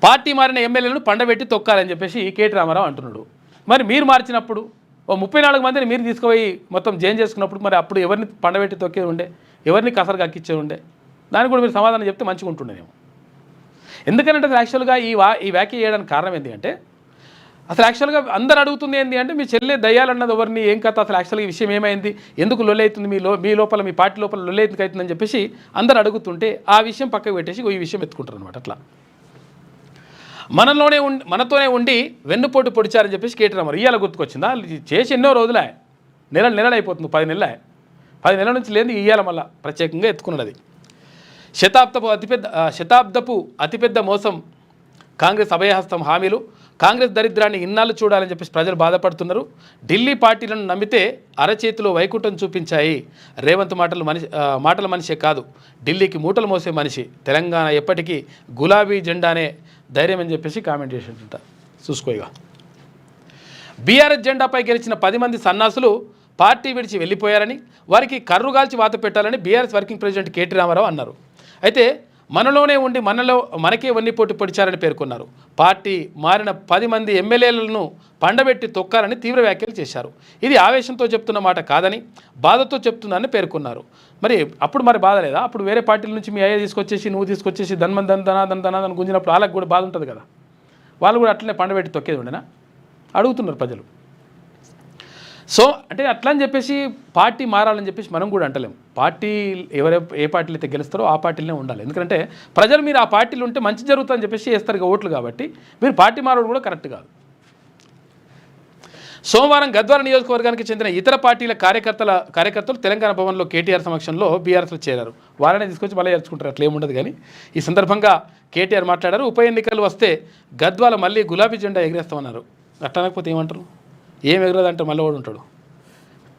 Party మారిన ఎమ్మెల్యేలను పండబెట్టి తొక్కాలని చెప్పేసి కేటీ రామారావు అంటున్నాడు. మరి మీరు మార్చినప్పుడు ఓ 34 మందిని మీరు తీసుకుపోయి మొత్తం జైన్ చేసుకున్నప్పుడు మరి అప్పుడు ఎవరిని పండబెట్టి తొక్కేది ఉండే, ఎవరిని కసరు కక్కిచ్చేది ఉండే? దానికి కూడా మీరు సమాధానం చెప్తే మంచిగా ఉంటుండేమో. ఎందుకంటే యాక్చువల్గా ఈ వ్యాఖ్య చేయడానికి కారణం ఏంటి అంటే, అసలు యాక్చువల్గా అందరు అడుగుతుంది ఏంటి అంటే, మీ చెల్లె దయ్యాలన్నది ఎవరిని, ఏం కథ, అసలు యాక్చువల్గా ఈ విషయం ఏమైంది, ఎందుకు లొల్లి అవుతుంది, మీ లోపల మీ పార్టీ లోపల లొల్లి ఎందుకు అవుతుందని చెప్పేసి అందరు అడుగుతుంటే ఆ విషయం పక్కకు పెట్టేసి ఈ విషయం ఎత్తుకుంటారు అనమాట. అట్లా మనతోనే ఉండి వెన్నుపోటు పొడిచారని చెప్పేసి కేటీ రామారావు ఇవాళ గుర్తుకొచ్చిందా? చేసి ఎన్నో రోజులే, నెలలు అయిపోతుంది, 10 నెలలే, 10 నెలల నుంచి లేదు ఇవాళ మళ్ళీ ప్రత్యేకంగా ఎత్తుకున్నది. అది శతాబ్దపు అతిపెద్ద మోసం కాంగ్రెస్ అభయహస్తం హామీలు, కాంగ్రెస్ దరిద్రాన్ని ఇన్నాళ్ళు చూడాలని చెప్పేసి ప్రజలు బాధపడుతున్నారు. ఢిల్లీ పార్టీలను నమ్మితే అరచేతిలో వైకుంఠం చూపించాయి. రేవంత్ మాటల మనిషే కాదు, ఢిల్లీకి మూటలు మోసే మనిషి. తెలంగాణ ఎప్పటికీ గులాబీ జెండానే ధైర్యం అని చెప్పేసి కామెంట్ చేసింట. చూసుకోగా బీఆర్ఎస్ జెండాపై గెలిచిన 10 మంది సన్నాసులు పార్టీ విడిచి వెళ్ళిపోయారని, వారికి కర్రుగాల్చి వాత పెట్టాలని BRS working president K T Rama Rao అన్నారు. అయితే మనలోనే ఉండి మనకే వన్నిపోటు పొడిచారని పేర్కొన్నారు. పార్టీ మారిన 10 మంది ఎమ్మెల్యేలను పండబెట్టి తొక్కాలని తీవ్ర వ్యాఖ్యలు చేశారు. ఇది ఆవేశంతో చెప్తున్న మాట కాదని, బాధతో చెప్తుందని పేర్కొన్నారు. అప్పుడు బాధ లేదా? అప్పుడు వేరే పార్టీల నుంచి మీ అయ్యే తీసుకొచ్చేసి నువ్వు తీసుకొచ్చేసి ధనాదని గుంజినప్పుడు వాళ్ళకి కూడా బాధ ఉంటుంది కదా. వాళ్ళు కూడా అట్లనే పండబెట్టి తొక్కేది ఉండేనా అడుగుతున్నారు ప్రజలు. సో అంటే అట్లా అని చెప్పేసి పార్టీ మారాలని చెప్పేసి మనం కూడా అంటలేం. పార్టీ ఏ పార్టీలు అయితే గెలుస్తారో ఆ పార్టీలోనే ఉండాలి. ఎందుకంటే ప్రజలు మీరు ఆ పార్టీలు ఉంటే మంచి జరుగుతుందని చెప్పేసి వేస్తారు ఓట్లు, కాబట్టి మీరు పార్టీ మారడం కూడా కరెక్ట్ కాదు. సోమవారం గద్వాల నియోజకవర్గానికి చెందిన ఇతర పార్టీల కార్యకర్తలు తెలంగాణ భవన్లో కేటీఆర్ సమక్షంలో బీఆర్ఎస్లో చేరారు. వాళ్ళనే తీసుకొచ్చి మళ్ళీ చేర్చుకుంటారు, అట్లా ఏముండదు. కానీ ఈ సందర్భంగా కేటీఆర్ మాట్లాడారు. ఉప ఎన్నికలు వస్తే గద్వాల మళ్ళీ గులాబీ జెండా ఎగిరేస్తామన్నారు. అట్లా అనకపోతే ఏమంటారు? ఏం ఎగరదంటే మళ్ళీ వాడు ఉంటాడు.